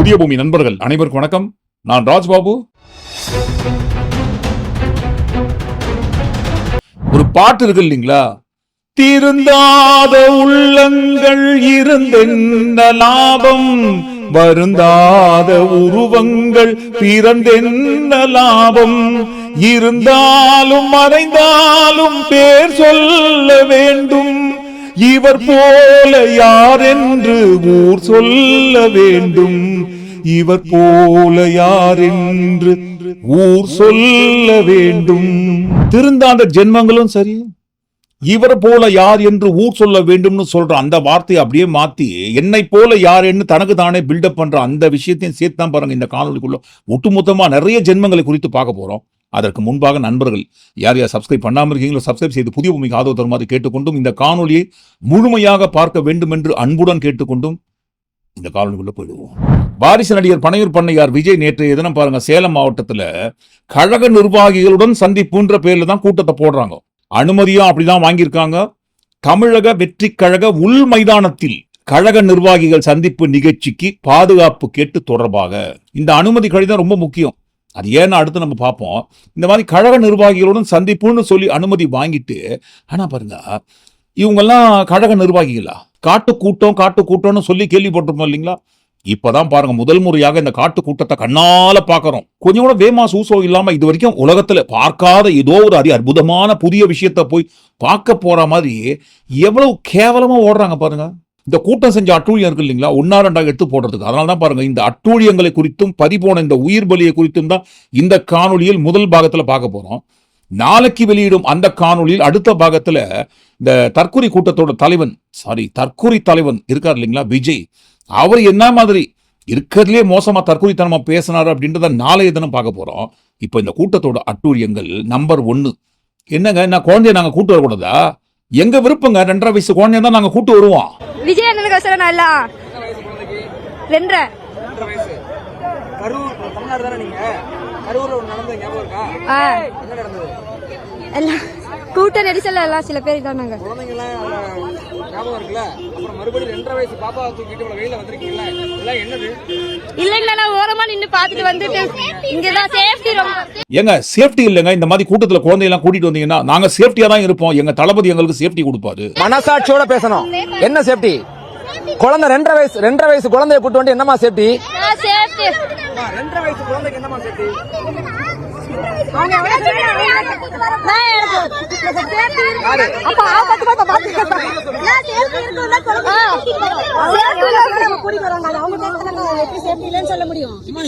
புதிய பூமி நண்பர்கள் அனைவருக்கும் வணக்கம். நான் ராஜ்பாபு. ஒரு பாட்டு இருக்கு இல்லைங்களா, திருந்தாத உள்ளங்கள் இருந்தென்ன லாபம், வருந்தாத உருவங்கள் பிறந்தென்ன லாபம், இருந்தாலும் மறைந்தாலும் பேர் சொல்ல வேண்டும், இவர் போல யார் என்று ஊர் சொல்ல வேண்டும், இவர் போல யார் என்று ஊர் சொல்ல வேண்டும். திருந்தாத ஜென்மங்களும் சரி, இவர் போல யார் என்று ஊர் சொல்ல வேண்டும்னு சொல்ற அந்த வார்த்தையை அப்படியே மாத்தி என்னை போல யார் என்று தனக்கு தானே பில்டப் பண்ற அந்த விஷயத்தையும் சேர்த்து தான் பாருங்க இந்த காணொலிக்குள்ள ஒட்டுமொத்தமா நிறைய ஜென்மங்களை குறித்து பார்க்க போறோம். அதற்கு முன்பாக நண்பர்கள் யார் யார் சப்ஸ்கிரைப் பண்ணாமல் இருக்கீங்களோ சப்ஸ்கிரைப் செய்து புதிய பூமிக்கு ஆதரவு தருமாறு கேட்டுக்கொண்டும், இந்த காணொலியை முழுமையாக பார்க்க வேண்டும் என்று அன்புடன் கேட்டுக்கொண்டும் இந்த காணொலிக்குள்ள போயிடுவோம். வாரிசு நடிகர் பனையூர் பண்ணையார் விஜய் நேற்றைய தினம் பாருங்க சேலம் மாவட்டத்துல கழக நிர்வாகிகளுடன் சந்திப்புன்ற பேர்ல தான் கூட்டத்தை போடுறாங்க. அனுமதியும் அப்படிதான் வாங்கியிருக்காங்க. தமிழக வெற்றி கழக உள் மைதானத்தில் கழக நிர்வாகிகள் சந்திப்பு நிகழ்ச்சிக்கு பாதுகாப்பு கேட்டு தொடர்பாக இந்த அனுமதி கடிதம் ரொம்ப முக்கியம். அது ஏன்னு அடுத்து நம்ம பார்ப்போம். இந்த மாதிரி கழக நிர்வாகிகளுடன் சந்திப்புன்னு சொல்லி அனுமதி வாங்கிட்டு, ஆனா பாருங்க இவங்கெல்லாம் கழக நிர்வாகிகளா? காட்டு கூட்டம்னு சொல்லி கேள்விப்பட்டிருப்போம் இல்லைங்களா? இப்பதான் பாருங்க முதல் முறையாக இந்த காட்டு கூட்டத்தை கண்ணால பாக்குறோம். கொஞ்சம் கூட வேமா சூசோ இல்லாம இது வரைக்கும் உலகத்துல பார்க்காத ஏதோ ஒரு அற்புதமான புதிய விஷயத்த போய் பார்க்க போற மாதிரி எவ்வளவு கேவலமா ஓடுறாங்க பாருங்க. இந்த கூட்டம் செஞ்ச அட்டூழியம் இருக்கு இல்லைங்களா, 1-2 எடுத்து போடுறதுக்கு. அதனால தான் பாருங்க இந்த அட்டூழியங்களை குறித்தும் பறிபோன இந்த உயிர் பலியை குறித்தும் தான் இந்த காணொலியில் முதல் பாகத்துல பார்க்க போறோம். நாளைக்கு வெளியிடும் அந்த காணொலியில் அடுத்த பாகத்துல இந்த தற்கொலை கூட்டத்தோட தற்கொலை தலைவன் இருக்கார் இல்லைங்களா விஜய், அவர் என்ன மாதிரி இருக்கிறதுலே மோசமா தற்கொலைத்தனமா பேசினாரு அப்படின்றத நாளைய தினம் பார்க்க போறோம். இப்ப இந்த கூட்டத்தோட அட்டூழியங்கள் நம்பர் 1 என்னங்க, என்ன குழந்தைய நாங்க கூட்டு வரக்கூடாதா? எங்க விருப்பங்க, 2.5 வயசு குழந்தைய தான் நாங்க கூட்டு வருவோம். விஜய் அண்ணனுக்கு அவசரம் இல்ல. 2.5 வயசு கரூர் தமிழ்நாடு தானே நீங்க? கரூர்ல ஒரு நடந்த ஞாபகம் இருக்கா? என்ன நடந்தது? எல்லாம் கூட்ட நெரிசல்ல எல்லாம் சில பேர் இதானாங்க. குழந்தைங்க எல்லாம் ஞாபகம் இருக்குல்ல? அப்புறம் மறுபடியும் 2.5 வயசு பாப்பா தூக்கிட்டு இவ்வளவு வெயில வந்திருக்கீங்களா? இதெல்லாம் என்னது? இல்ல நான் ஓரமா நின்னு பாத்துட்டு வந்துட்டு இங்கதான் சேஃப்டி ரொம்ப. எங்க சேஃப்டி இல்லங்க, இந்த மாதிரி கூட்டத்துல குழந்தை எல்லாம் கூட்டிட்டு வந்தீங்கன்னா நாங்க சேஃப்டியா தான் இருப்போம். எங்க தளபதி எங்களுக்கு சேஃப்டி கொடுப்பாரு. மனசாட்சியோட பேசணும். என்ன சேஃப்டி? குழந்தை 2.5 வயசு குழந்தைய கூட்டு வந்து என்னமா சேஃப்டி? 2.5 வயசு குழந்தைக்கு என்னமா சேஃப்டி?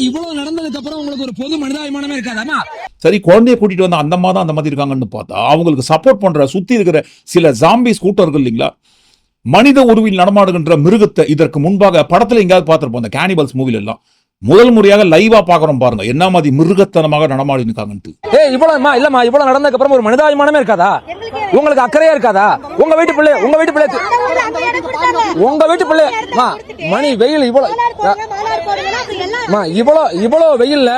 இவ்வளவு நடந்ததுக்கு அப்புறம் உங்களுக்கு ஒரு பொது மனிதாபிமானமே இருக்காதாமா? சரி, குழந்தைய கூட்டிட்டு வந்தா அந்த மாதிரி அந்த மாதிரி இருக்காங்கன்னு பார்த்தா அவங்களுக்கு சப்போர்ட் பண்ற சுத்தி இருக்கிற சில ஜாம்பிஸ் கூட்டம் இருக்கு இல்லைங்களா, மனித உருவில் நடமாடுகின்ற மிருகத்தை இதற்கு முன்பாக படத்துல எங்கேயாவது பார்த்திருப்போம். இந்த கேனிபல்ஸ் மூவில எல்லாம் முதல் முறையாக லைவா பாக்குறோம் பாருங்க, என்ன மாதிரி மிருகத்தனமாக நடமாடி இருக்காங்கன்னு. இவ்வளவு நடந்ததுக்கு அப்புறம் ஒரு மனிதாபிமானமே இருக்காதா? உங்களுக்கு அக்கறையா இருக்காதா? உங்க வீட்டு பிள்ளை மணி வெயில் இவ்வளவு வெயில்ல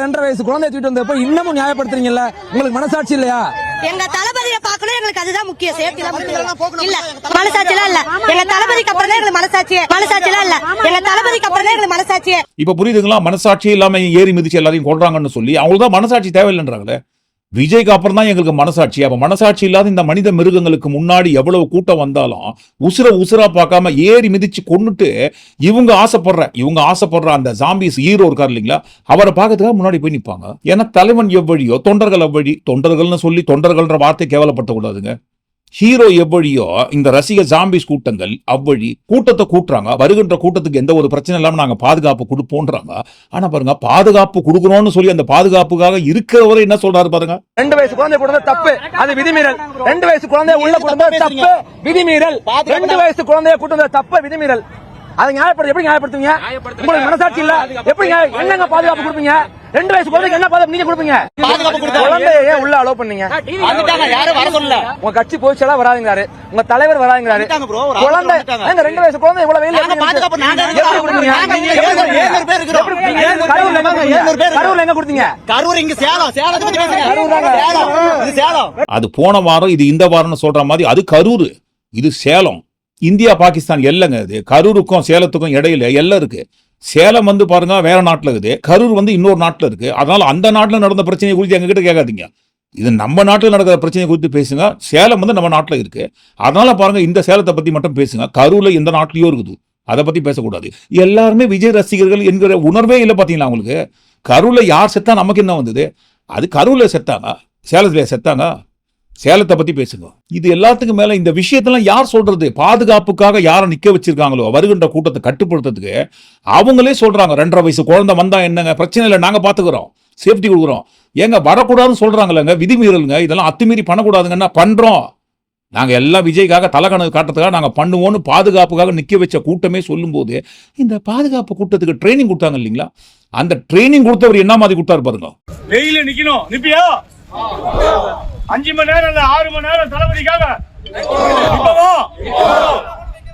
2.5 வயசு குழந்தைய தூக்கிட்டு வந்தப்ப இன்னமும் நியாயப்படுத்துறீங்கல்ல? உங்களுக்கு மனசாட்சி இல்லையா? எங்க தளபதியை பார்க்கணும், எங்களுக்கு அதுதான் முக்கியம். சேஃப்டி தான் முக்கியம். இல்ல மனசாட்சிலாம் இல்ல. எங்க தளபதிக்கு அப்புறம் தான் எங்களுக்கு மனசாட்சியெல்லாம் இல்ல. எங்க தளபதிக்கு அப்புறம் தான் எங்களுக்கு மனசாட்சியே. இப்ப புரியுதுங்களா? மனசாட்சி இல்லாம ஏறி மிதிச்சு எல்லாரையும் கொள்றாங்கன்னு சொல்லி அவங்களுக்கு தான் மனசாட்சி தேவையில்லைன்றாங்களே. விஜய்க்கு அப்புறம் தான் எங்களுக்கு மனசாட்சி. அப்ப மனசாட்சி இல்லாத இந்த மனித மிருகங்களுக்கு முன்னாடி எவ்வளவு கூட்டம் வந்தாலும் உசுரா பார்க்காம ஏறி மிதிச்சு கொன்னுட்டு இவங்க ஆசைப்படுற அந்த ஜாம்பிஸ் ஹீரோ இருக்காரு இல்லைங்களா, அவரை பார்க்கறதுக்காக முன்னாடி போய் நிற்பாங்க. ஏன்னா தலைவன் எவ்வழியோ தொண்டர்கள் அவ்வழி. தொண்டர்கள்னு சொல்லி தொண்டர்கள்ன்ற வார்த்தை கேவலப்பட்ட கூடாதுங்க. ஹீரோ எவ்வழியோ இந்த ரசிக ஜாம்பிஸ் கூட்டங்கள் அவ்வழி கூட்டத்தை கூட்டுறாங்க. வருகின்ற கூட்டத்துக்கு எந்த ஒரு பிரச்சனை இல்லாம நாங்க பாதுகாப்பு கொடுப்போன்றாங்க. ஆனா பாருங்க, பாதுகாப்பு கொடுக்கணும்னு சொல்லி அந்த பாதுகாப்புக்காக இருக்கிறவரை என்ன சொல்றாரு பாருங்க. 2 வயசு குழந்தை கொடுத்தது தப்பு, அது விதிமீறல். 2 வயசு குழந்தைய உள்ள கொடுத்தது தப்பு, விதிமீறல். 2 வயசு குழந்தைய கூட்டு தப்பு, விதிமீறல். அதை எப்படி நியாயப்படுத்துவீங்க? உங்களுக்கு மனசாட்சி இல்ல? எப்படி என்னங்க பாதுகாப்பு கொடுப்பீங்க? 2 வயசு குழந்தைக்கு என்ன பாதுகாப்பு நீங்க கொடுப்பீங்க? குழந்தைய உள்ள அலோவ் பண்ணீங்க. உங்க கட்சி பொதுச்செயலா வராதுங்கிறாரு, உங்க தலைவர் வராதுங்கிறாரு. குழந்தை 2 வயசு குழந்தை இவ்வளவு வெயில்ல கரூர்ல எங்க கொடுத்தீங்க? அது போன வாரம், இது இந்த வாரம் சொல்ற மாதிரி அது கரூர், இது சேலம். இந்தியா பாகிஸ்தான் எல்லைங்க. இது கரூருக்கும் சேலத்துக்கும் இடையில எல்லை இருக்கு. சேலம் வந்து பாருங்க வேற நாட்டுல இருக்குது, கரூர் வந்து இன்னொரு நாட்டுல இருக்கு. அதனால அந்த நாட்டுல நடந்த பிரச்சனையை குறித்து எங்ககிட்ட கேட்காதீங்க. இது நம்ம நாட்டில் நடக்கிற பிரச்சனையை குறித்து பேசுங்க. சேலம் வந்து நம்ம நாட்டில் இருக்கு, அதனால பாருங்க இந்த சேலத்தை பத்தி மட்டும் பேசுங்க. கரூர்ல எந்த நாட்டிலயோ இருக்குது, அதை பத்தி பேசக்கூடாது. எல்லாருமே விஜய் ரசிகர்கள் என்கிற உணர்வே இல்லை பாத்தீங்களா உங்களுக்கு. கரூர்ல யார் செத்தா நமக்கு என்ன வந்தது? அது கரூர்ல செத்தாங்க, சேலத்துல செத்தாங்க. சேலத்தை பத்தி பேசுங்க. இது எல்லாத்துக்கும் மேல இந்த விஷயத்தெல்லாம் யார் சொல்றது? பாதுகாப்புக்காக யாரை நிக்க வச்சிருக்காங்களோ வருகின்ற கூட்டத்தை கட்டுப்படுத்துறதுக்கு அவங்களே சொல்றாங்க 2.5 வயசு குழந்தை வந்தா என்னங்க பிரச்சனை இல்லை, நாங்க பாத்துக்கிறோம், சேஃப்டி கொடுக்குறோம். ஏங்க வரக்கூடாதுன்னு சொல்றாங்களேங்க, விதிமீறலுங்க. இதெல்லாம் அத்துமீறி பண்ணக்கூடாதுங்கன்னா பண்றோம். நாங்க எல்லாம் விஜய்க்காக தலைக்கணக்கு காட்டுறதுக்காக நாங்க பண்ணுவோம்னு பாதுகாப்புக்காக நிக்க வச்ச கூட்டமே சொல்லும் போது இந்த பாதுகாப்பு கூட்டத்துக்கு ட்ரைனிங் கொடுத்தாங்க இல்லைங்களா, அந்த ட்ரைனிங் கொடுத்தவர் என்ன மாதிரி கொடுத்தாரு பாருங்க. வெயில நிக்கணும், நிப்பியா 5 மணி நேரம் இல்ல 6 மணி நேரம் தளபதிக்காக நிப்பவா?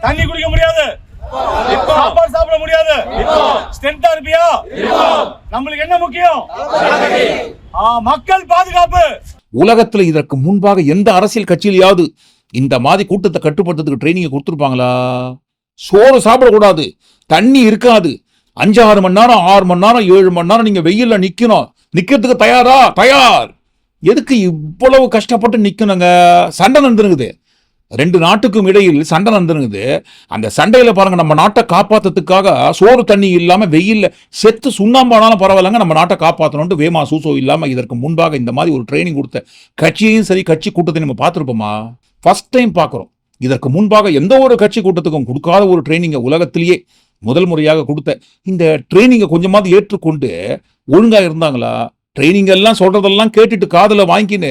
தண்ணி குடிக்க முடியாது, சாப்பாடு சாப்பிட முடியாது, ஸ்ட்ரென்த்தா இருப்பியா? நம்மளுக்கு என்ன முக்கியம்? மக்கள் பாதுகாப்பு. உலகத்துல இதற்கு முன்பாக எந்த அரசியல் கட்சியிலையாவது இந்த மாதிரி கூட்டத்தை கட்டுப்படுத்துறதுக்கு ட்ரைனிங் கொடுத்துருப்பாங்களா? சோறு சாப்பிடக்கூடாது, தண்ணி இருக்காது, 5-6 மணி நேரம் 6 மணி நேரம் 7 மணி நேரம் நீங்க வெயில்ல நிக்கணும். நிக்கிறதுக்கு தயாரா? தயார். எதுக்கு இவ்வளவு கஷ்டப்பட்டு நிக்கணுங்க? சண்டை நடந்துருக்குது, 2 நாட்டுக்கும் இடையில் சண்டை நடந்துருக்குது. அந்த சண்டையில பாருங்க, நம்ம நாட்டை காப்பாத்துறதுக்காக சோறு தண்ணி இல்லாம வெயில்ல செத்து சுண்ணாம்பானாலும் பரவாயில்லங்க, நம்ம நாட்டை காப்பாற்றணும்னு வேமா சூசோ இல்லாம இதற்கு முன்பாக இந்த மாதிரி ஒரு ட்ரைனிங் கொடுத்த கட்சியையும் சரி கட்சி கூட்டத்தை நம்ம பார்த்துருப்போமா? ஃபர்ஸ்ட் டைம் பார்க்குறோம். இதற்கு முன்பாக எந்த ஒரு கட்சி கூட்டத்துக்கும் கொடுக்காத ஒரு ட்ரைனிங்கை உலகத்திலேயே முதல் முறையாக கொடுத்த இந்த ட்ரைனிங்கை கொஞ்சமாவது ஏற்றுக்கொண்டு ஒழுங்கா இருந்தாங்களா? ட்ரைனிங் எல்லாம் சொல்றதெல்லாம் கேட்டுட்டு காதுல வாங்கின்னு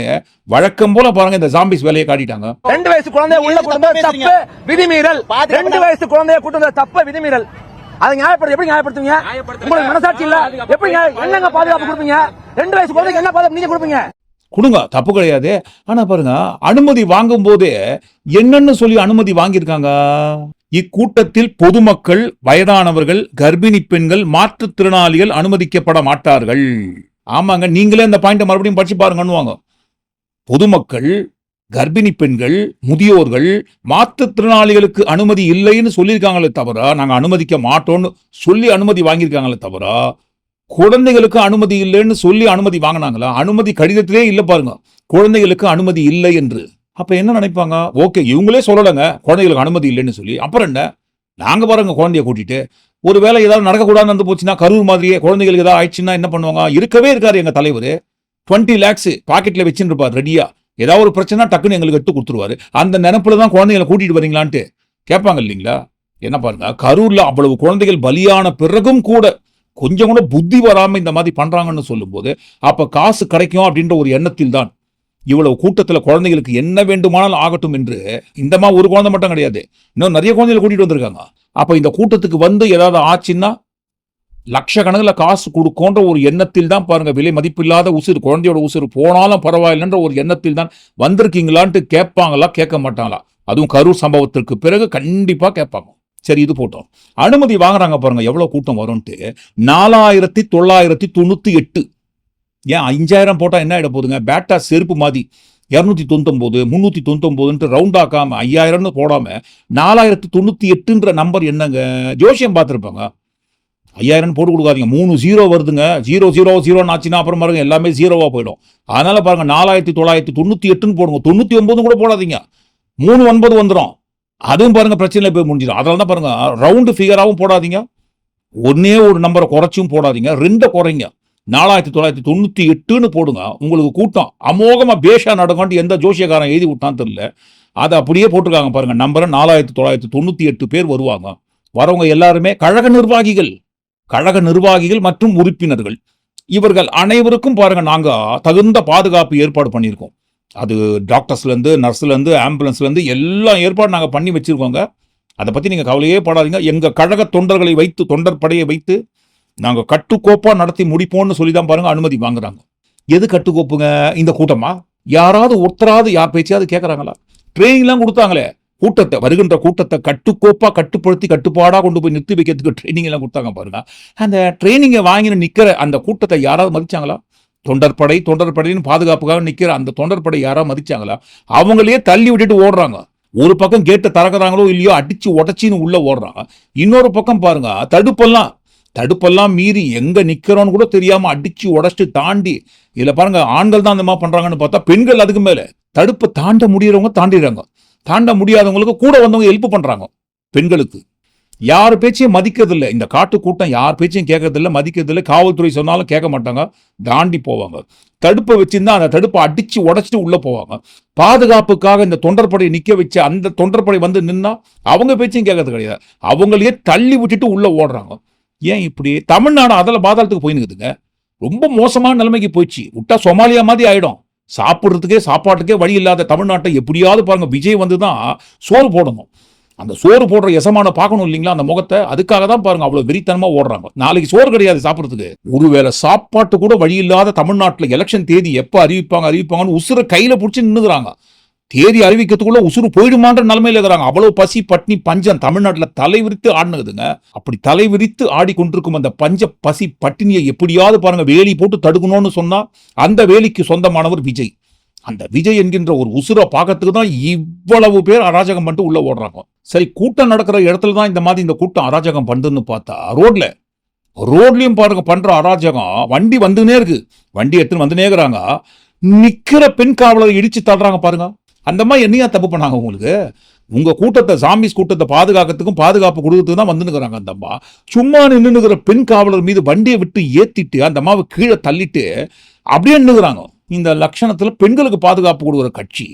வழக்கம் போல பாருங்க இந்த ஜாம்பிஸ் வேலையை காட்டிட்டாங்க. 2 வயசு குழந்தைய உள்ள கொண்டு வந்தது தப்பு, விதிமீறல். 2 வயசு குழந்தைய கூட்டு வந்தது தப்பு, விதிமீறல். அதை எப்படி நியாயப்படுத்துவீங்க? உங்களுக்கு மனசாட்சி இல்ல? எப்படி என்னங்க பாதுகாப்பு கொடுப்பீங்க? 2 வயசு குழந்தைக்கு என்ன பாதுகாப்பு நீங்க கொடுப்பீங்க? கொடுங்க, தப்பு கிடையாது. ஆனா பாருங்க, அனுமதி வாங்கும் போதே என்னன்னு சொல்லி அனுமதி வாங்கியிருக்காங்க. இக்கூட்டத்தில் பொதுமக்கள், வயதானவர்கள், கர்ப்பிணி பெண்கள், மாற்றுத்திறனாளிகள் அனுமதிக்கப்பட மாட்டார்கள். ஆமாங்க, நீங்களே இந்த பாயிண்ட் மறுபடியும் படிச்சு பாருங்கன்னு. பொதுமக்கள், கர்ப்பிணி பெண்கள், முதியோர்கள், மாற்றுத்திறனாளிகளுக்கு அனுமதி இல்லைன்னு சொல்லியிருக்காங்களே தவிர நாங்க அனுமதிக்க மாட்டோம்னு சொல்லி அனுமதி வாங்கியிருக்காங்களே தவிர குழந்தைகளுக்கு அனுமதி இல்லைன்னு சொல்லி அனுமதி வாங்கினாங்களா? அனுமதி கடிதத்திலே இல்ல பாருங்க, குழந்தைகளுக்கு அனுமதி இல்லை என்று. அப்ப என்ன நினைப்பாங்க? ஓகே, இவங்களே சொல்லலங்க குழந்தைகளுக்கு அனுமதி இல்லைன்னு சொல்லி, அப்புறம் என்ன? நாங்க பாருங்க குழந்தைய கூட்டிட்டு ஒருவேளை ஏதாவது நடக்கக்கூடாதுன்னு வந்து போச்சுன்னா, கரூர் மாதிரியே குழந்தைகளுக்கு ஏதாவது ஆயிடுச்சுன்னா என்ன பண்ணுவாங்க? இருக்கவே இருக்காரு எங்க தலைவர், 20 lakhs பாக்கெட்ல வச்சுட்டு இருப்பார் ரெடியா. ஏதாவது ஒரு பிரச்சனை டக்குன்னு எங்களுக்கு எடுத்து கொடுத்துருவாரு. அந்த நினைப்புல தான் குழந்தைகளை கூட்டிட்டு வரீங்களான்ட்டு கேட்பாங்க இல்லைங்களா? என்ன பாருங்க, கரூர்ல அவ்வளவு குழந்தைகள் பலியான பிறகும் கூட கொஞ்சம் கூட புத்தி வராம இந்த மாதிரி பண்றாங்கன்னு சொல்லும் போது அப்ப காசு கிடைக்கும் அப்படின்ற ஒரு எண்ணத்தில் தான் இவ்வளவு கூட்டத்துல குழந்தைகளுக்கு என்ன வேண்டுமானாலும் ஆகட்டும் என்று, இந்த மாதிரி ஒரு குழந்தை மட்டும் கிடையாது, இன்னும் நிறைய குழந்தைகளை கூட்டிட்டு வந்திருக்காங்க. அப்ப இந்த கூட்டத்துக்கு வந்து ஏதாவது ஆச்சுன்னா லட்சக்கணக்கில் காசு கொடுக்கோன்ற ஒரு எண்ணத்தில் தான் பாருங்க, விலை மதிப்பில்லாத உசுறு, குழந்தையோட உசுறு போனாலும் பரவாயில்லைன்ற ஒரு எண்ணத்தில் தான் வந்திருக்கீங்களான்ட்டு கேட்பாங்களா, கேட்க மாட்டாங்களா? அதுவும் கரூர் சம்பவத்திற்கு பிறகு கண்டிப்பா கேட்பாங்க. சரி, இது போட்டோம். அனுமதி வாங்குறாங்க பாருங்க, எவ்வளவு கூட்டம் வரும்ட்டு. 4998. ஏன் 5000 போட்டா என்ன ஆயிட போதுங்க? பேட்டா செருப்பு மாதிரி 299 399 ரவுண்ட் ஆக்காம 5000 போடாம 4098 நம்பர் என்னங்க? ஜோசியம் பார்த்துருப்பாங்க. 5000 போட்டு கொடுக்காதீங்க, 3 0 வருதுங்க. 000 ஆச்சுன்னா அப்புறம் பாருங்க எல்லாமே 0வா போயிடும். அதனால பாருங்க 4998 போடுங்க. 99 கூட போடாதீங்க, 39 வந்துடும். அதுவும் பாருங்க பிரச்சனை போய் முடிஞ்சிடும். அதனால தான் பாருங்க ரவுண்டு ஃபிகராகவும் போடாதீங்க, ஒன்னே ஒரு நம்பரை குறைச்சும் போடாதீங்க, 2 குறைங்க. 4998 போடுங்க. உங்களுக்கு கூட்டம் அமோகமா பேஷா நடக்கும். எந்த ஜோசியக்காரன் எழுதி விட்டான்னு தெரியல, அதை அப்படியே போட்டிருக்காங்க பாருங்க. நம்பரை 4998 பேர் வருவாங்க. வரவங்க எல்லாருமே கழக நிர்வாகிகள் மற்றும் உறுப்பினர்கள். இவர்கள் அனைவருக்கும் பாருங்க நாங்க தகுந்த பாதுகாப்பு ஏற்பாடு பண்ணியிருக்கோம். அது டாக்டர்ஸ்ல இருந்து, நர்ஸ்ல இருந்து, ஆம்புலன்ஸ்ல இருந்து எல்லாம் ஏற்பாடு நாங்க பண்ணி வச்சிருக்கோங்க. அதை பத்தி நீங்க கவலையே படாதீங்க. எங்க கழக தொண்டர்களை வைத்து, தொண்டர் படையை வைத்து நாங்க கட்டுக்கோப்பா நடத்தி முடிப்போம்னு சொல்லிதான் பாருங்க அனுமதி வாங்குறாங்க. எது கட்டுக்கோப்புங்க? இந்த கூட்டமா? யாராவது ஒருத்தராவது யார் பேச்சையாவது கேட்கறாங்களா? ட்ரைனிங்லாம் கொடுத்தாங்களே, கூட்டத்தை, வருகின்ற கூட்டத்தை கட்டுக்கோப்பா கட்டுப்படுத்தி கட்டுப்பாடா கொண்டு போய் நிறுத்தி வைக்கிறதுக்கு ட்ரைனிங் எல்லாம் கொடுத்தாங்க பாருங்க. அந்த ட்ரைனிங்கை வாங்கின நிக்கிற அந்த கூட்டத்தை யாராவது மதிச்சாங்களா? தொண்டர்படைன்னு பாதுகாப்புக்காக நிக்கிற அந்த தொண்டர்படை யாராவது மதிச்சாங்களா? அவங்களே தள்ளி விட்டுட்டு ஓடுறாங்க. ஒரு பக்கம் கேட்டை திறக்கிறாங்களோ இல்லையோ அடிச்சு உடச்சின்னு உள்ள ஓடுறாங்க. இன்னொரு பக்கம் பாருங்க, தடுப்பெல்லாம் தடுப்பெல்லாம் மீறி எங்க நிக்கிறோன்னு கூட தெரியாம அடிச்சு உடச்சிட்டு தாண்டி, இதுல பாருங்க ஆண்கள் தான் அந்த மாதிரி பண்றாங்கன்னு பார்த்தா பெண்கள் அதுக்கு மேல தடுப்பை தாண்ட முடியறவங்க தாண்டிடுறாங்க, தாண்ட முடியாதவங்களுக்கு கூட வந்தவங்க ஹெல்ப் பண்றாங்க. பெண்களுக்கு யார் பேச்சையும் மதிக்கிறது இல்லை, இந்த காட்டு கூட்டம் யார் பேச்சையும் கேட்கறது இல்லை, மதிக்கிறது இல்லை. காவல்துறை சொன்னாலும் கேட்க மாட்டாங்க, தாண்டி போவாங்க. தடுப்பை வச்சிருந்தா அந்த தடுப்பை அடிச்சு உடைச்சிட்டு உள்ள போவாங்க. பாதுகாப்புக்காக இந்த தொண்டர்படையை நிக்க வச்சு அந்த தொண்டர்படை வந்து நின்னா அவங்க பேச்சையும் கேட்கறது கிடையாது, அவங்களையே தள்ளி விட்டுட்டு உள்ள ஓடுறாங்க. ஏன் இப்படி? தமிழ்நாடு அதில் பாதாளத்துக்கு போயினுக்குதுங்க, ரொம்ப மோசமான நிலைமைக்கு போயிடுச்சு. விட்டா சொமாலியா மாதிரி ஆயிடும். சாப்பிட்றதுக்கே சாப்பாட்டுக்கே வழி இல்லாத தமிழ்நாட்டை எப்படியாவது பாருங்க விஜய் வந்து தான் சோறு போடணும். அந்த சோறு போடுற எசமான பார்க்கணும் இல்லைங்களா அந்த முகத்தை, அதுக்காக தான் பாருங்க அவ்வளவு வெறித்தனமா ஓடுறாங்க. நாளைக்கு சோறு கிடையாது சாப்பிட்றதுக்கு, ஒருவேளை சாப்பாட்டு கூட வழி இல்லாத தமிழ்நாட்டில் எலெக்ஷன் தேதி எப்ப அறிவிப்பாங்கன்னு உசுரை கையில பிடிச்சி நின்னுறாங்க. தேதி அறிவிக்கிறதுக்குள்ள உசுறு போயிடுமான்ற நிலைமையில இருக்கிறாங்க. அவ்வளவு பசி பட்னி பஞ்சம் தமிழ்நாட்டில் தலைவிரித்து ஆடுனுதுங்க. அப்படி தலைவிரித்து ஆடிக்கொண்டிருக்கும் அந்த பஞ்ச பசி பட்டினியை எப்படியாவது பாருங்க வேலி போட்டு தடுக்கணும்னு சொன்னா அந்த வேலிக்கு சொந்தமானவர் விஜய். அந்த விஜய் என்கின்ற ஒரு உசுரை பார்க்கறதுக்கு தான் இவ்வளவு பேர் அராஜகம் பண்ணிட்டு உள்ள ஓடுறாங்க. சரி, கூட்டம் நடக்கிற இடத்துல தான் இந்த மாதிரி இந்த கூட்டம் அராஜகம் பண்ணுதுன்னு பார்த்தா ரோட்லயும் பாருங்க பண்ற அராஜகம். வண்டி வந்துனே இருக்கு, வண்டி எடுத்துன்னு வந்துனே இருக்கிறாங்க, நிக்கிற பெண் காவலரை இடிச்சு தள்ளுறாங்க பாருங்க. அந்த மாதிரி என்னையா தப்பு பண்ணாங்க உங்களுக்கு? உங்க கூட்டத்தை சாமிஸ் கூட்டத்தை பாதுகாக்கிறதுக்கும் பாதுகாப்பு கொடுக்கறதுக்கு தான் வந்துனுக்குறாங்க. அந்த அம்மா சும்மா நின்னுக்கிற பெண் காவலர் மீது வண்டியை விட்டு ஏத்திட்டு அந்த அம்மாவை கீழே தள்ளிட்டு அப்படியே நின்னுக்குறாங்க. இந்த லட்சணத்துல பெண்களுக்கு பாதுகாப்பு கொடுக்குற கட்சி,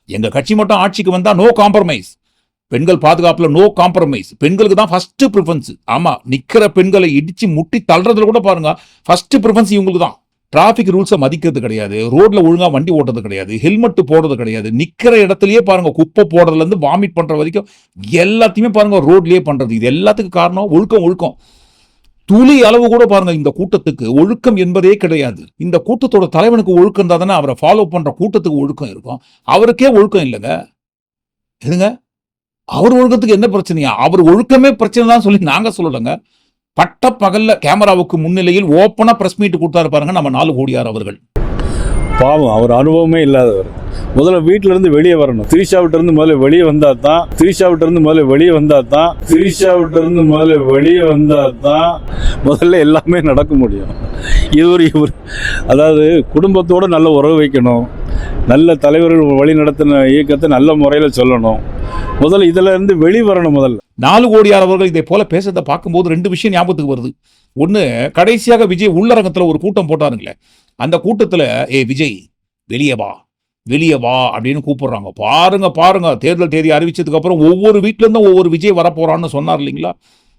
எங்க கட்சி மட்டும் ஆட்சிக்கு வந்தா நோ காம்ப்ரமைஸ், பெண்கள் பாதுகாப்புல நோ காம்ப்ரமைஸ், பெண்களுக்கு தான் ஃபர்ஸ்ட் ப்ரிஃபரன்ஸ். ஆமா, நிக்கிற பெண்களை இடிச்சு முட்டி தள்ளுறதுல கூட பாருங்க ஃபர்ஸ்ட் ப்ரிஃபரன்ஸ் இவங்களுக்கு தான். டிராபிக் ரூல்ஸை மதிக்கிறது கிடையாது, ரோட்ல ஒழுங்கா வண்டி ஓட்டுறது கிடையாது, ஹெல்மெட் போடுறது கிடையாது, நிக்கிற இடத்துலயே பாருங்க குப்பை போடுறதுல இருந்து வாமிட் பண்ற வரைக்கும் எல்லாத்தையுமே பாருங்க ரோட்லயே பண்றது. இது எல்லாத்துக்கும் காரணம் ஒழுக்கம். துளி அளவு கூட பாருங்க இந்த கூட்டத்துக்கு ஒழுக்கம் என்பதே கிடையாது. இந்த கூட்டத்தோட தலைவனுக்கு ஒழுக்கம் இருந்தா தானே அவரை ஃபாலோ பண்ற கூட்டத்துக்கு ஒழுக்கம் இருக்கும். அவருக்கே ஒழுக்கம் இல்லைங்க. எதுங்க அவர் ஒழுக்கத்துக்கு என்ன பிரச்சனையா? அவர் ஒழுக்கமே பிரச்சனை தான் சொல்லி நாங்க சொல்லலைங்க. பட்ட பகல்ல கேமராவுக்கு முன்னிலையில் ஓப்பனா பிரஸ் மீட் கொடுத்தாரு பாருங்க நம்ம 4 கோடியார் அவர்கள். பாவம், அவர் அனுபவமே இல்லாதவர். முதல்ல வீட்டில இருந்து வெளியே வரணும். திரிஷாவிட்ட இருந்து முதல்ல வெளியே வந்தா தான் முதல்ல எல்லாமே நடக்க முடியும். இவர் அதாவது குடும்பத்தோடு நல்ல உறவு வைக்கணும், நல்ல தலைவர்கள் வழி நடத்தின இயக்கத்தை நல்ல முறையில் சொல்லணும். முதல்ல இதுல இருந்து வெளிவரணும். முதல்ல 4 கோடியார் அவர்கள் இதை போல பேசுறதை பார்க்கும்போது 2 விஷயம் ஞாபகத்துக்கு வருது. ஒண்ணு, கடைசியாக விஜய் உள்ளரங்கத்துல ஒரு கூட்டம் போட்டாருங்களே, அந்த கூட்டத்துல விஜய் வெளியே வா அப்படின்னு கூப்பிடுறாங்க. பாருங்க தேர்தல் தேதி அறிவிச்சதுக்கு அப்புறம் ஒவ்வொரு வீட்டுல இருந்தும் ஒவ்வொரு விஜய் வர போறான்னு சொன்னார் இல்லைங்களா?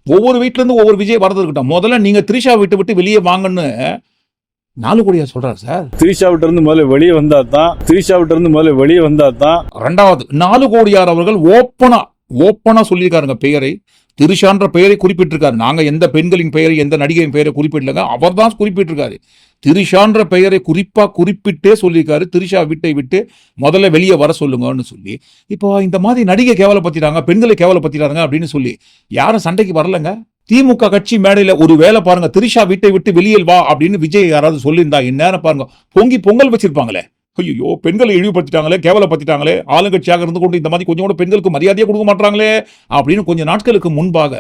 ஒவ்வொரு வீட்டுல இருந்து ஒவ்வொரு விஜய் வரது இருக்கட்டும், முதல்ல நீங்க திரிஷா விட்டு வெளியே வாங்கன்னு 4 கோடியார் சொல்றாரு சார். திரிஷாவிட்ட இருந்து முதல்ல வெளியே வந்தா தான். ரெண்டாவது, 4 கோடியார் அவர்கள் ஓப்பனா சொல்லியிருக்காருங்க பெயரை, திரிஷான்ற பெயரை குறிப்பிட்டிருக்காரு. நாங்க எந்த பெண்களின் பெயரை எந்த நடிகையின் பெயரை குறிப்பிடலங்க, அவர் தான் குறிப்பிட்டிருக்காரு. திரிஷான்ற பெயரை குறிப்பிட்டே சொல்லியிருக்காரு, திரிஷா வீட்டை விட்டு முதல்ல வெளியே வர சொல்லுங்கன்னு சொல்லி. இப்போ இந்த மாதிரி நடிகை கேவலப்படுத்திட்டாங்க, பெண்களை கேவலப்படுத்திட்டாங்க அப்படின்னு சொல்லி யாரும் சண்டைக்கு வரலங்க. திமுக கட்சி மேடையில ஒரு வேலை பாருங்க, திரிஷா வீட்டை விட்டு வெளியே வா அப்படின்னு விஜய் யாராவது சொல்லியிருந்தா இந்நேரம் பாருங்க பொங்கல் வச்சிருப்பாங்களே. ஐயோ, பெண்களை இழிவுபடுத்திட்டாங்களே, கேவலப்படுத்திட்டாங்களே, ஆளுங்கட்சியாக இருந்து கொண்டு இந்த மாதிரி கொஞ்சம் கூட பெண்களுக்கு மரியாதையே கொடுக்க மாட்டாங்களே அப்படின்னு கொஞ்சம் நாட்களுக்கு முன்பாக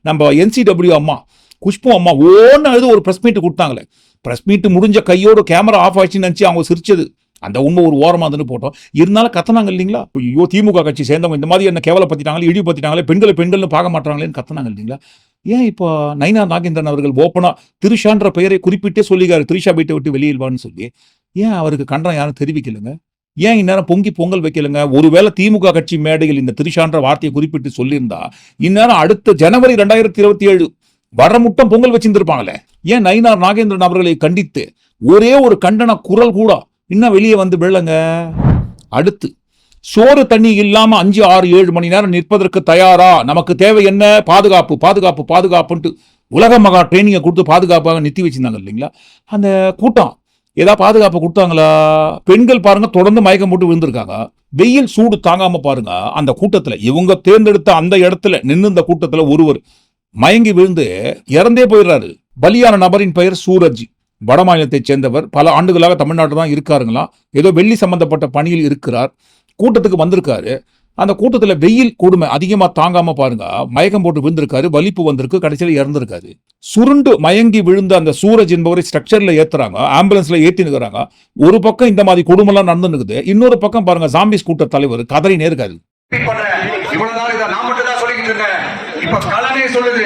நம்ம NCW அம்மா குஷ்பு அம்மா ஓன்னு ஒரு பிரஸ் மீட் கொடுத்தாங்களே. பிரஸ் மீட் முடிஞ்ச கையோட கேமரா ஆஃப் ஆயிடுச்சுன்னு நினைச்சு அவங்க சிரிச்சது, அந்த உண்மை ஒரு ஓரமா வந்து போட்டோம். இருந்தாலும் கத்தனாங்க இல்லைங்களா? ஐயோ, திமுக கட்சி சேர்ந்தவங்க இந்த மாதிரி என்ன கேவலப்படுத்திட்டாங்களே, இழிவுபடுத்திட்டாங்களே, பெண்கள்னு பார்க்க மாட்டாங்களேன்னு கத்தனாங்க இல்லைங்களா? ஏன் இப்போ நயினார் நாகேந்திரன் அவர்கள் ஓப்பனா திரிஷான்ற பெயரை குறிப்பிட்டே சொல்லிக்காரு, திரிஷா வீட்டை விட்டு வெளியில் வான்னு சொல்லி. ஏன் அவருக்கு கண்டனம் யாரும் தெரிவிக்கலைங்க? ஏன் இந்நேரம் பொங்கல் வைக்கலங்க? ஒருவேளை திமுக கட்சி மேடையில் இந்த திரிஷான்ற வார்த்தையை குறிப்பிட்டு சொல்லியிருந்தா இந்நேரம் அடுத்த ஜனவரி 2027 வரமுட்டம் பொங்கல் வச்சிருந்திருப்பாங்களே. ஏன் நயினார் நாகேந்திரன் அவர்களை கண்டித்து ஒரே ஒரு கண்டன குரல் கூட இன்னும் வெளியே வந்து விழங்க? அடுத்து, சோறு தண்ணி இல்லாம 5, 6, 7 மணி நேரம் நிற்பதற்கு தயாரா? நமக்கு தேவை என்ன? பாதுகாப்புன்ட்டு உலக மகா ட்ரைனிங்கை கொடுத்து பாதுகாப்பாக நிறுத்தி வச்சிருந்தாங்க இல்லைங்களா? அந்த கூட்டம் ஏதாவது பாதுகாப்பு கொடுத்தாங்களா? பெண்கள் பாருங்க தொடர்ந்து மயக்கம் போட்டு விழுந்திருக்காங்க. வெயில் சூடு தாங்காம பாருங்க அந்த கூட்டத்துல இவங்க தேர்ந்தெடுத்த அந்த இடத்துல நின்று இந்த கூட்டத்துல ஒருவர் மயங்கி விழுந்து இறந்தே போயிடுறாரு. பலியான நபரின் பெயர் சூரஜ், வட மாநிலத்தை சேர்ந்தவர். பல ஆண்டுகளாக தமிழ்நாட்டில் தான் இருக்காருங்களா, ஏதோ வெள்ளி சம்பந்தப்பட்ட பணியில் இருக்கிறார். கூட்டத்துக்கு வந்திருக்காரு. அந்த கூட்டத்துல வெயில் கொடுமை அதிகமா தாங்காம பாருங்க, மயக்கம் போட்டு விழுந்திருக்காரு, வலிப்பு வந்திருக்கு, கடைசியில இறந்திருக்காரு. சுருண்டு மயங்கி விழுந்த அந்த சூரஜ் என்பவரை ஸ்ட்ரக்சர்ல ஏத்துறாங்க, ஆம்புலன்ஸ்ல ஏத்தி நிற்கிறாங்க. ஒரு பக்கம் இந்த மாதிரி கொடுமெல்லாம் நடந்துருக்குது, இன்னொரு பக்கம் பாருங்க ஜாம்பிஸ் கூட்ட தலைவர் கதறினே இருக்காரு. இவ்வளவு நாள் இதை நான் மட்டும் தான் சொல்லிக்கிட்டு இருந்தேன். இப்ப களமே சொல்லுது,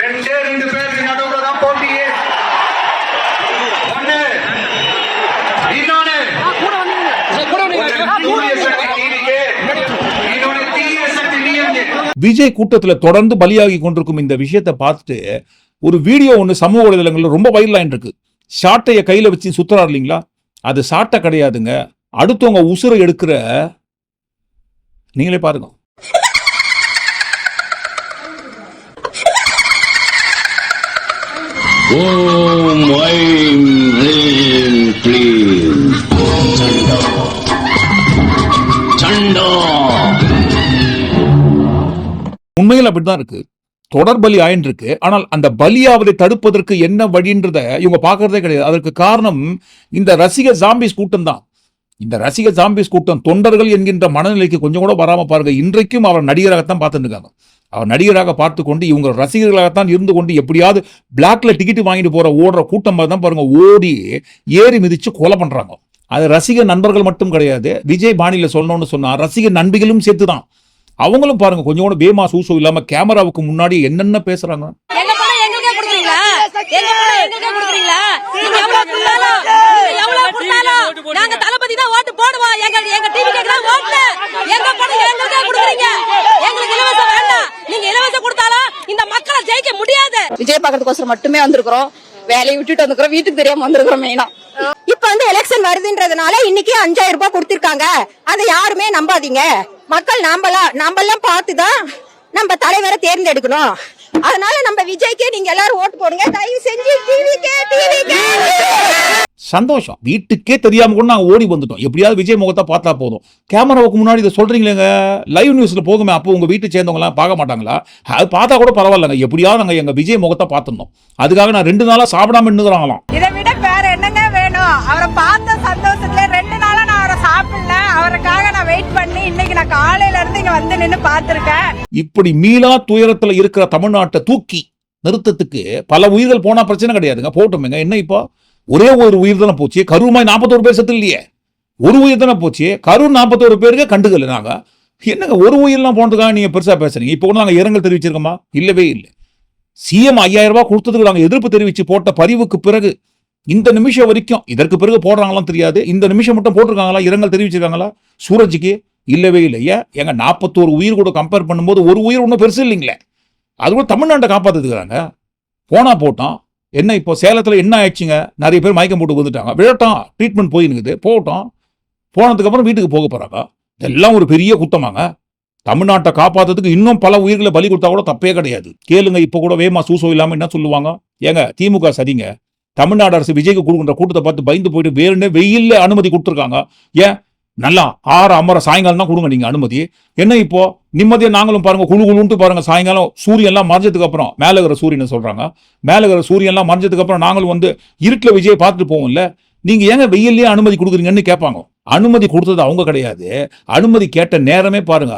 ரெண்டு பேருக்கு நடுவுல தான் போட்டியே. ஒண்ணு இன்னொன்னு தூய சக்தி டிவிக்கு, இன்னொன்னு தீய சக்தி டிஎம்கே. விஜய் கூட்டத்துல தொடர்ந்து பலியாகி கொண்டிருக்கும் இந்த விஷயத்தை பார்த்துட்டு ஒரு வீடியோ ஒன்று சமூக வலைதளங்கள்ல ரொம்ப வைரல் ஆயிட்டு இருக்கு. ஷாட்டைய கையில வச்சு சுத்துறாரு இல்லைங்களா, அது ஷாட்டை கிடையாதுங்க, அடுத்தவங்க உசுரை எடுக்கிற. நீங்களே பாருங்க. உண்மையில் அப்படிதான் இருக்கு, தொடர் பலி ஆயின்னு இருக்கு. ஆனால் அந்த பலியாவதை தடுப்பதற்கு என்ன வழின்றத இவங்க பாக்குறதே கிடையாது. அதற்கு காரணம் இந்த ரசிக ஜாம்பிஸ் கூட்டம் தான். இந்த ரசிக ஜாம்பிஸ் கூட்டம் தொண்டர்கள் என்கின்ற மனநிலைக்கு கொஞ்சம் கூட வராம பாருங்க. இன்றைக்கும் அவர் நடிகராகத்தான் பார்த்துட்டு இருக்காங்க. அவர் நடிகராக பார்த்து கொண்டு இவங்க ரசிகர்களாகத்தான் இருந்து கொண்டு எப்படியாவது பிளாக்ல டிக்கெட் வாங்கிட்டு போற ஓடுற கூட்டம் தான் பாருங்க, ஓடி ஏறி மிதிச்சு கொலை பண்றாங்க. அது ரசிக நண்பர்கள் மட்டும் கிடையாது, விஜய் பாணியில சொல்லணும்னு சொன்னா ரசிக நண்பிகளும் சேர்த்துதான். அவங்களும் பாருங்க கொஞ்சம் கூட பேமா சூசோ இல்லாம கேமராவுக்கு முன்னாடி என்னென்ன பேசுறாங்க. எங்க பணம் எங்களுக்கே கொடுக்குறீங்களா? எங்க பணம் எங்களுக்கே கொடுக்குறீங்களா? நீங்க எவ்வளவு கொடுத்தாலும் நாங்க தளபதி தான் ஓட்டு போடுவோம். எங்க டிவிக்கு தான் ஓட்டு. எங்க பணம் எங்களுக்கே கொடுக்குறீங்க. எங்களுக்கு இலவசம் வேண்டாம். நீங்க இலவசம் கொடுத்தாலும் இந்த மக்களை ஜெயிக்க முடியாது. விஜய் பாக்கிறதுக்கோசரம் மட்டுமே வந்திருக்கிறோம். வேலையை விட்டுட்டு வந்திருக்கிறோம், வீட்டுக்கு தெரியாம வந்திருக்கிறோம். மெயினா இப்ப எலெக்ஷன் வருதுன்றதுனால இன்னைக்கு 5000 ரூபாய் கொடுத்திருக்காங்க. அதை யாருமே நம்பாதீங்க. மக்கள் நாமெல்லாம் பார்த்துதான் நம்ம தலைவரை தேர்ந்தெடுக்கணும். அதனால நம்ம விஜய்க்கு நீங்க எல்லாரும் ஓட்டு போடுங்க. தயவு செஞ்சு டிவிக்கே. சந்தோஷம், வீட்டுக்கே தெரியாம கூட நாங்க ஓடி வந்துட்டோம். எப்படியாவது விஜய் முகத்தை பார்த்தா போதும். கேமராவுக்கு முன்னாடி இதை சொல்றீங்களேங்க, லைவ் நியூஸ்ல போகுமே, அப்போ உங்க வீட்டு சேர்ந்தவங்க எல்லாம் பார்க்க மாட்டாங்களா? அது பார்த்தா கூட பரவாயில்லங்க, எப்படியாவது நாங்க எங்க விஜய் முகத்தை பார்த்துருந்தோம். அதுக்காக நான் 2 நாளா சாப்பிடாம நின்னுறாங்களாம். இதை விட வேற என்னங்க வேணும்? அவரை பார்த்த சந்தோஷத்துல 2 நாளா நான் அவரை சாப்பிடல. அவருக்காக நான் வெயிட் பண்ணி இன்னைக்கு நான் காலையில இருந்து இங்க வந்து நின்னு பார்த்திருக்கேன். இப்படி மீளா துயரத்துல இருக்கிற தமிழ்நாட்டை தூக்கி நிறுத்தத்துக்கு பல உயிர்கள் போனா பிரச்சனை கிடையாதுங்க, போட்டுமேங்க. என்ன இப்போ ஒரே ஒரு உயிர் தானே போச்சு, கரூர் 41 பேர் செத்து இல்லையே, ஒரு உயிர் தானே போச்சு. கரூர் 41 பேருக்கு கண்டுக்கல நாங்க. என்னங்க ஒரு உயிரெல்லாம் போனதுக்காக நீங்க பெருசா பேசுறீங்க? இப்போ நாங்க இரங்கல் தெரிவிச்சிருக்கோமா? இல்லவே இல்லை. சிஎம் 5000 ரூபாய் கொடுத்ததுக்கு நாங்க எதிர்ப்பு தெரிவிச்சு போட்ட பதிவுக்கு பிறகு இந்த நிமிஷம் வரைக்கும், இதற்கு பிறகு போடுறாங்களாம் தெரியாது, இந்த நிமிஷம் மட்டும் போட்டிருக்காங்களா, இரங்கல் தெரிவிச்சிருக்காங்களா சூரஜுக்கு? இல்லவே இல்லையா. எங்க 41 உயிர் கூட கம்பேர் பண்ணும்போது ஒரு உயிர் ஒன்றும் பெருசு இல்லைங்களே. அது கூட தமிழ்நாட்டை காப்பாத்துக்கிறாங்க. போனா போட்டோம். என்ன இப்போ சேலத்துல என்ன ஆயிடுச்சுங்க, நிறைய பேர் மயக்கம் போட்டு வந்துட்டாங்க, விழட்டம், ட்ரீட்மெண்ட் போயிருக்கு, போகட்டும். போனதுக்கு அப்புறம் வீட்டுக்கு போக போறாங்க. இதெல்லாம் ஒரு பெரிய குத்தமாங்க. தமிழ்நாட்டை காப்பாத்துறதுக்கு இன்னும் பல உயிர்களை பலி கொடுத்தா கூட தப்பே கிடையாது. கேளுங்க, இப்ப கூட வேமா சூசோ இல்லாம என்ன சொல்லுவாங்க, ஏங்க திமுக சரிங்க, தமிழ்நாடு அரசு விஜய்க்கு கொடுக்கின்ற கூட்டத்தை பார்த்து பயந்து போயிட்டு வேறுனே வெயில்ல அனுமதி கொடுத்துருக்காங்க. ஏன் நல்லா 6 அமர சாயங்காலம் தான் கொடுங்க நீங்க அனுமதி. என்ன இப்போ நிம்மதியா நாங்களும் பாருங்க, குழுன்ட்டு பாருங்க, சாயங்காலம் சூரியன் எல்லாம் மறைஞ்சதுக்கு அப்புறம், மேல இருக்கிற சூரியன் சொல்றாங்க, மேல இருக்கிற சூரியன் எல்லாம் மறைஞ்சதுக்கு அப்புறம் நாங்களும் வந்து இருட்டுல விஜய் பார்த்துட்டு போவோம்ல, நீங்க ஏங்க வெயிலே அனுமதி கொடுக்குறீங்கன்னு கேட்பாங்க. அனுமதி கொடுத்தது அவங்க கிடையாது, அனுமதி கேட்ட நேரமே பாருங்க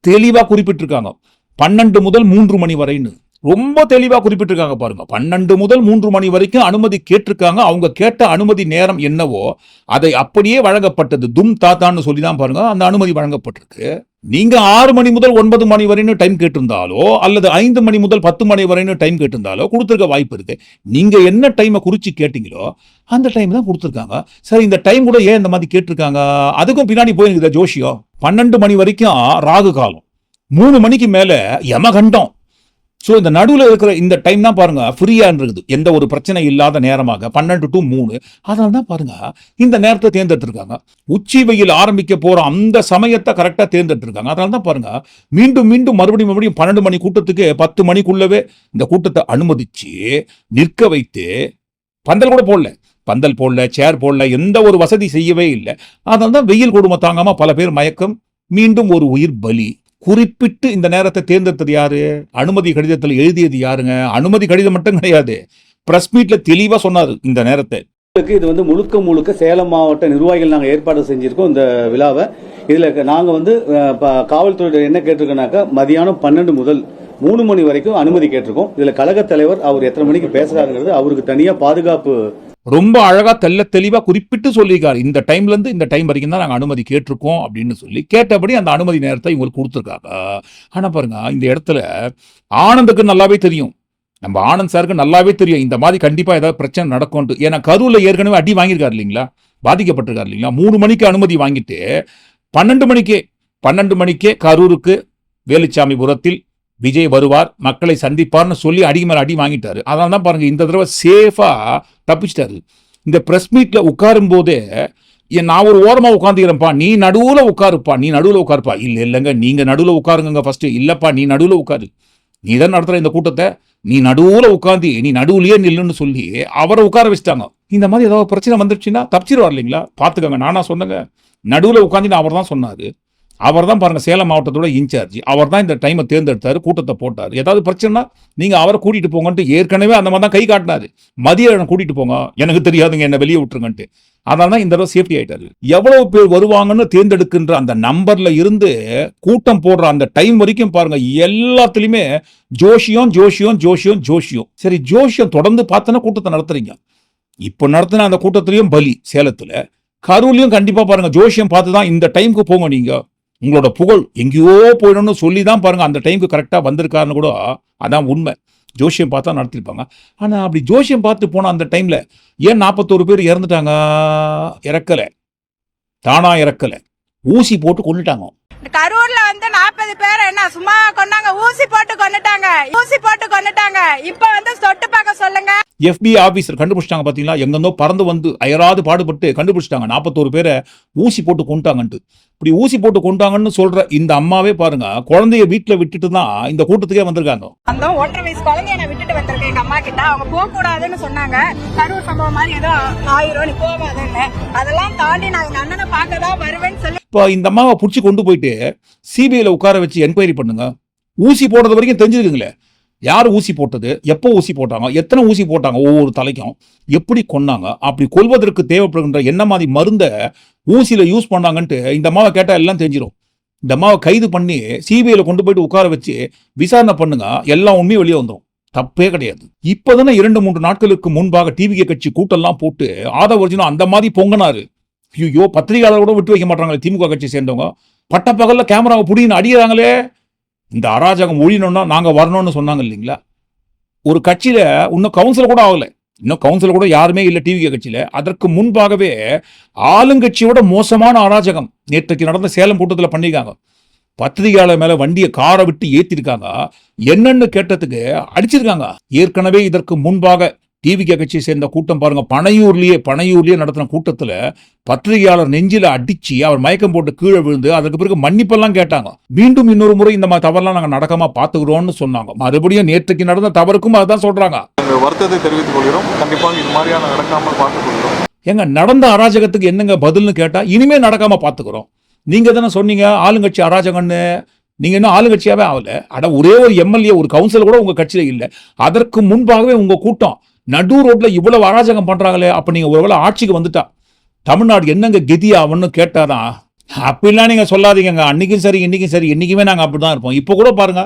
தெளிவா குறிப்பிட்டிருக்காங்க. 12 முதல் 3 மணி வரைன்னு ரொம்ப தெளிவா குறிப்பிட்டிருக்காங்க பாருங்க. 12 முதல் 3 மணி வரைக்கும் அனுமதி கேட்டிருக்காங்க. அவங்க கேட்ட அனுமதி நேரம் என்னவோ அதை அப்படியே வழங்கப்பட்டது. தும் தாத்தான்னு சொல்லிதான் பாருங்க அந்த அனுமதி வழங்கப்பட்டிருக்கு. நீங்க 6 மணி முதல் 9 மணி வரைன்னு டைம் கேட்டிருந்தாலோ அல்லது 5 மணி முதல் 10 மணி வரைன்னு டைம் கேட்டிருந்தாலோ கொடுத்துருக்க வாய்ப்பு இருக்கு. நீங்க என்ன டைமை குறிச்சு கேட்டீங்களோ அந்த டைம் தான் கொடுத்துருக்காங்க. சரி, இந்த டைம் கூட ஏன் இந்த மாதிரி கேட்டிருக்காங்க, அதுக்கும் பின்னாடி போயிருக்குது ஜோஷியம். 12 மணி வரைக்கும் ராகு காலம், 3 மணிக்கு மேல யமகண்டம். ஸோ இந்த நடுவில் இருக்கிற இந்த டைம் தான் பாருங்க ஃப்ரீயா இருக்குது, எந்த ஒரு பிரச்சனை இல்லாத நேரமாக 12 to 3. அதனால தான் பாருங்க இந்த நேரத்தை தேர்ந்தெடுத்திருக்காங்க. உச்சி வெயில் ஆரம்பிக்க போற அந்த சமயத்தை கரெக்டா தேர்ந்தெடுத்திருக்காங்க. அதனால தான் பாருங்க மீண்டும் மறுபடியும் 12 மணி கூட்டத்துக்கு 10 மணிக்குள்ளவே இந்த கூட்டத்தை அனுமதிச்சு நிற்க வைத்து, பந்தல் கூட போடல, பந்தல் போடல, சேர் போடல, எந்த ஒரு வசதி செய்யவே இல்லை. அதனால தான் வெயில் கொடுமை தாங்காம பல பேர் மயக்கம், மீண்டும் ஒரு உயிர் பலி. குறிப்பிட்டு இந்த நேரத்தை தேர்ந்தெடுத்தது யாரு? அனுமதி கடிதத்தில் எழுதியது யாருங்க? அனுமதி கடிதம் மட்டும் கிடையாது, பிரஸ் மீட்ல தெளிவா சொன்னாரு இந்த நேரத்தை. இது வந்து முழுக்க சேலம் மாவட்ட நிர்வாகிகள் நாங்கள் ஏற்பாடு செஞ்சிருக்கோம் இந்த விழாவை. இதுல நாங்க வந்து காவல்துறை என்ன கேட்டிருக்கோம்னாக்கா மதியானம் 12 முதல் 3 மணி வரைக்கும் அனுமதி கேட்டிருக்கோம். இதுல கழக தலைவர் அவர் எத்தனை மணிக்கு பேசுறாருங்கிறது அவருக்கு தனியா பாதுகாப்பு ரொம்ப அழகா தெளிவா குறிப்பிட்டு சொல்லியிருக்காரு. இந்த டைம்ல இருந்து இந்த டைம் வரைக்கும் தான் நாங்க அனுமதி கேட்டிருக்கோம் அப்படின்னு சொல்லி கேட்டபடி அந்த அனுமதி நேரத்தை இவங்களுக்கு கொடுத்துருக்காங்க. ஆனா பாருங்க, இந்த இடத்துல ஆனந்துக்கு நல்லாவே தெரியும், நம்ம ஆனந்த் சாருக்கு நல்லாவே தெரியும் இந்த மாதிரி கண்டிப்பா ஏதாவது பிரச்சனை நடக்கும். ஏன்னா கரூர்ல ஏற்கனவே அடி வாங்கியிருக்காரு இல்லைங்களா, பாதிக்கப்பட்டிருக்காரு இல்லைங்களா. 3 மணிக்கு அனுமதி வாங்கிட்டு 12 மணிக்கே கரூருக்கு வேலுச்சாமிபுரத்தில் விஜய் வருவார், மக்களை சந்திப்பார்னு சொல்லி அடி மேல அடி வாங்கிட்டாரு. அதனால தான் பாருங்க இந்த தடவை சேஃபா தப்பிச்சிட்டாரு. இந்த பிரஸ் மீட்ல உட்காரும் போதே நான் ஒரு ஓரமா உட்காந்துக்கிறேன்ப்பா, நீ நடுவுல உட்காருப்பா. இல்லைங்க நீங்க நடுவுல உட்காருங்க ஃபர்ஸ்ட். இல்லப்பா நீ நடுவுல உட்காரு, நீ தான் நடத்துற இந்த கூட்டத்தை, நீ நடுவுல உட்காந்து நீ நடுவுலயே நில்லுன்னு சொல்லி அவரை உட்கார வச்சுட்டாங்க. இந்த மாதிரி ஏதாவது பிரச்சனை வந்துருச்சுன்னா தப்பிச்சிருவார் இல்லைங்களா. பாத்துக்கோங்க, நானா சொன்னங்க, நடுவுல உட்காந்து அவர் தான் சொன்னாரு. அவர் தான் பாருங்க சேலம் மாவட்டத்தோட இன்சார்ஜ், அவர் தான் இந்த டைமை தேர்ந்தெடுத்தாரு, கூட்டத்தை போட்டாரு. ஏதாவது பிரச்சனைனா நீங்க அவரை கூட்டிட்டு போங்கன்ட்டு ஏற்கனவே அந்த மாதிரி தான் கை காட்டினாரு. மதியம் கூட்டிட்டு போங்க, எனக்கு தெரியாதுங்க, என்ன வெளியே விட்டுருங்கன்ட்டு. அதனால தான் இந்த தடவை சேஃப்டி ஆயிட்டாரு. எவ்வளவு பேர் வருவாங்கன்னு தேர்ந்தெடுக்கின்ற அந்த நம்பர்ல இருந்து கூட்டம் போடுற அந்த டைம் வரைக்கும் பாருங்க எல்லாத்துலயுமே ஜோஷியம். சரி, ஜோஷியம் தொடர்ந்து பார்த்தனா கூட்டத்தை நடத்துறீங்க. இப்ப நடத்தின அந்த கூட்டத்திலையும் பலி, சேலத்துல கரூர்லயும் கண்டிப்பா பாருங்க ஜோஷியம் பார்த்துதான் இந்த டைமுக்கு போங்க. நீங்க உங்களோட புகழ் எங்கேயோ போயிடணும்னு சொல்லி தான் பாருங்க அந்த டைமுக்கு கரெக்டா வந்திருக்காருன்னு கூட அதான் உண்மை. ஜோஷியம் பார்த்தா நடத்திருப்பாங்க. ஆனா அப்படி ஜோஷியம் பார்த்து போன அந்த டைம்ல ஏன் 41 பேர் இறந்துட்டாங்க? தானா இறக்கல, ஊசி போட்டு கொண்டுட்டாங்க. கரூர்ல வந்து 40 பேர் என்ன சும்மா கொண்டாங்க, ஊசி போட்டு கொண்டுட்டாங்க. இப்ப வந்து சொட்டு பார்க்க சொல்லுங்க. FBI ஆபீசர் கண்டுபிடிச்சிட்டாங்க பாத்தீங்களா, எங்கேருந்தோ பறந்து வந்து அயராது பாடுபட்டு கண்டுபிடிச்சிட்டாங்க 41 பேரை ஊசி போட்டு கொண்டுட்டாங்கன்ட்டு. இப்படி ஊசி போட்டு கொண்டாங்கன்னு சொல்ற இந்த அம்மாவே பாருங்க குழந்தைய வீட்டுல விட்டுட்டு தான் இந்த கூட்டத்துக்கே வந்திருக்காங்க. அந்த 1.5 வயசு குழந்தைய நான் விட்டுட்டு வந்திருக்கேன் எங்க அம்மா கிட்ட. அவங்க போக கூடாதுன்னு சொன்னாங்க, கரூர் சம்பவம் மாதிரி ஏதோ ஆயிரம் நீ போகாதுன்னு. அதெல்லாம் தாண்டி நான் எங்க அண்ணனை பார்க்க தான் வருவேன்னு சொல்லி இப்போ இந்த அம்மாவை புடிச்சு கொண்டு போயிட்டு சிபிஐல உட்கார வச்சு என்கொயரி பண்ணுங்க. ஊசி போடுறது வரைக்கும் தெரிஞ்சுக்குங்களே, யார் ஊசி போட்டது, எப்போ ஊசி போட்டாங்க, எத்தனை ஊசி போட்டாங்க, ஒவ்வொரு தலைக்கும் எப்படி கொன்னாங்க, அப்படி கொல்வதற்கு தேவைப்படுகின்ற என்ன மாதிரி மருந்தை ஊசியில யூஸ் பண்ணாங்கன்ட்டு இந்த அம்மாவை கேட்டா எல்லாம் தெரிஞ்சிடும். இந்த அம்மாவை கைது பண்ணி சிபிஐல கொண்டு போயிட்டு உட்கார வச்சு விசாரணை பண்ணுங்க, எல்லா உண்மையும் வெளியே வந்துடும். தப்பே கிடையாது. இப்பதானே 2-3 நாட்களுக்கு முன்பாக டிவிகே கட்சி கூட்டம்லாம் போட்டு ஆதவர்ஜுனா அந்த மாதிரி பொங்கினாரு. ஐயோ, பத்திரிகையாளர் கூட விட்டு வைக்க மாட்டாங்களே திமுக கட்சி சேர்ந்தவங்க, பட்டப்பகல்ல கேமராவை புடின்னு அடிக்கிறாங்களே. இந்த அராஜகம் ஒழியணும்னா நாங்க வரணும்னு சொன்னாங்க இல்லைங்களா. ஒரு கட்சியில இன்னும் கவுன்சில் கூட ஆகல, இன்னும் கவுன்சில் கூட யாருமே இல்லை டிவிகே கட்சியில. அதற்கு முன்பாகவே ஆளுங்கட்சியோட மோசமான அராஜகம் நேற்றுக்கு நடந்த சேலம் கூட்டத்தில் பண்ணிருக்காங்க. பத்திரிகையாளர் மேல வண்டியை காரை விட்டு ஏத்திருக்காங்க, என்னன்னு கேட்டதுக்கு அடிச்சிருக்காங்க. ஏற்கனவே இதற்கு முன்பாக டிவிகே கட்சியை சேர்ந்த கூட்டம் பாருங்க பனையூர்லயே நடத்தின கூட்டத்துல பத்திரிகையாளர் நெஞ்சில அடிச்சு அவர் மயக்கம் போட்டு கீழே விழுந்து அதற்கு பிறகு மன்னிப்பெல்லாம் கேட்டாங்க. மீண்டும் இன்னொரு முறை இந்த மாதிரி தவறுலாம் நாங்க நடக்காம பாத்துக்கிறோம்னு சொன்னாங்க. மறுபடியும் நேற்றுக்கு நடந்த தவறுக்கும் அதான் சொல்றாங்க. வருத்தத்தை தெரிவித்துக் கொள்கிறோம். கண்டிப்பாக இது மாதிரியான நடக்காமல் பார்த்துக் கொள்கிறோம். எங்க நடந்த அராஜகத்துக்கு என்னங்க பதில்னு கேட்டா இனிமே நடக்காம பாத்துக்கிறோம். நீங்க தானே சொன்னீங்க ஆளுங்கட்சி அராஜகம்னு. நீங்க இன்னும் ஆளுங்கட்சியாவே ஆகல. அட ஒரே ஒரு எம்எல்ஏ ஒரு கவுன்சிலர் கூட உங்க கட்சியில இல்ல. அதற்கு முன்பாகவே உங்க கூட்டம் நடு ரோட்ல இவ்வளவு அராஜகம் பண்றாங்களே, அப்ப நீங்க ஒருவேளை ஆட்சிக்கு வந்துட்டா தமிழ்நாடு என்னங்க கதி ஆகும்னு கேட்டாதான். அப்படிலாம் நீங்க சொல்லாதீங்க, அன்னைக்கும் சரி இன்னைக்கும் சரி, என்னைக்குமே நாங்க அப்படிதான் இருப்போம். இப்ப கூட பாருங்க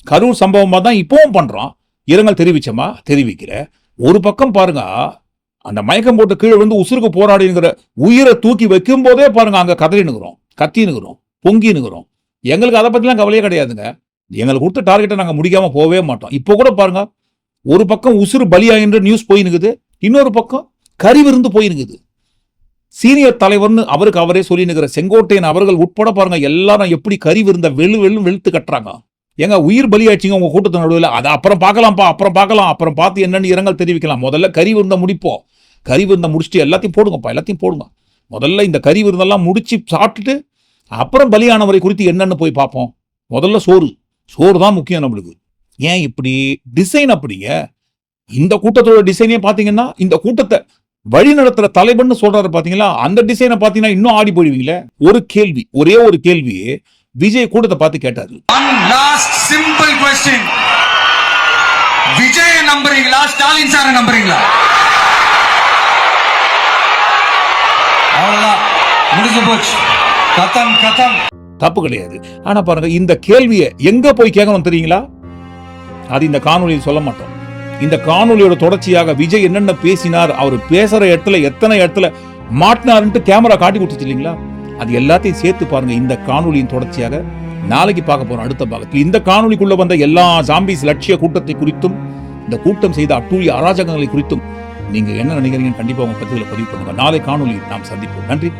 கரூர் சம்பவமா தான் இப்பவும் பண்றோம். இரங்கல் தெரிவிச்சோமா, தெரிவிக்கிற ஒரு பக்கம் பாருங்க அந்த மயக்கம் போட்டு கீழே வந்து உசுருக்கு போராடிங்கிற உயிரை தூக்கி வைக்கும் போதே பாருங்க அங்க கதறினுக்கிறோம், கத்தினுக்கிறோம், பொங்கினுக்கிறோம். எங்களுக்கு அதை பத்திலாம் கவலையே கிடையாதுங்க. எங்களுக்கு கொடுத்த டார்கெட்டை நாங்க முடிக்காம போவே மாட்டோம். இப்போ கூட பாருங்க ஒரு பக்கம் உசுறு பலியாகின்ற நியூஸ் போயினுக்குது, இன்னொரு பக்கம் கறி விருந்து போயிருக்குது. சீனியர் தலைவர்னு அவருக்கு அவரே சொல்லினுக்கிற செங்கோட்டையன் அவர்கள் உட்பட பாருங்க எல்லாரும் எப்படி கறி விருந்த வெளுத்து கட்டுறாங்க. எங்க உயிர் பலியாச்சுங்க உங்க கூட்டத்தின் நடுவில். அதை அப்புறம் பார்க்கலாம்ப்பா, அப்புறம் பார்த்து என்னன்னு இரங்கல் தெரிவிக்கலாம். முதல்ல கறி விருந்த முடிப்போம். கறி விருந்த முடிச்சுட்டு எல்லாத்தையும் போடுங்கப்பா, எல்லாத்தையும் போடுங்க. முதல்ல இந்த கறி விருந்தெல்லாம் முடிச்சு சாப்பிட்டுட்டு அப்புறம் பலியானவரை குறித்து என்னன்னு போய் பார்ப்போம். முதல்ல சோறு தான் முக்கியம் நம்மளுக்கு. ஏன் இப்படி டிசைன்? அப்படிங்க இந்த கூட்டத்தோட டிசைனே பாத்தீங்கன்னா இந்த கூட்டத்தை வழி நடத்துற தலைவன் சொல்றாரு பாத்தீங்களா, அந்த டிசைனை பாத்தீங்கன்னா இன்னும் ஆடி போயிடுவீங்களே. ஒரு கேள்வி, ஒரே ஒரு கேள்வி விஜய் கூட்டத்தை பார்த்து கேட்டாரு. சிம்பிள் क्वेश्चन, விஜய் நம்புறீங்களா ஸ்டாலின் சார் நம்புறீங்களா? அவ்வளவுதான், முடிஞ்சு போச்சு. கதம் கதம். தப்பு கிடையாது. ஆனா பாருங்க, இந்த கேள்வியை எங்க போய் கேட்கணும் தெரியுங்களா? அது இந்த காணொலியில் சொல்ல மாட்டோம். இந்த காணொலியோட தொடர்ச்சியாக விஜய் என்னென்ன பேசினார், அவர் பேசுற இடத்துல எத்தனை இடத்துல மாட்டினாருன்ட்டு கேமரா காட்டி கொடுத்துச்சு இல்லைங்களா? அது எல்லாத்தையும் சேர்த்து பாருங்க. இந்த காணொலியின் தொடர்ச்சியாக நாளைக்கு பார்க்க போறோம் அடுத்த பாகத்தில். இந்த காணொலிக்குள்ள வந்த எல்லா ஜாம்பிஸ் லட்சிய கூட்டத்தை குறித்தும், இந்த கூட்டம் செய்த அட்டூழிய அராஜகங்களை குறித்தும் நீங்க என்ன நினைக்கிறீங்கன்னு கண்டிப்பா உங்க பதிவுல பதிவு பண்ணுங்க. நாளை காணொலியில் நாம் சந்திப்போம். நன்றி.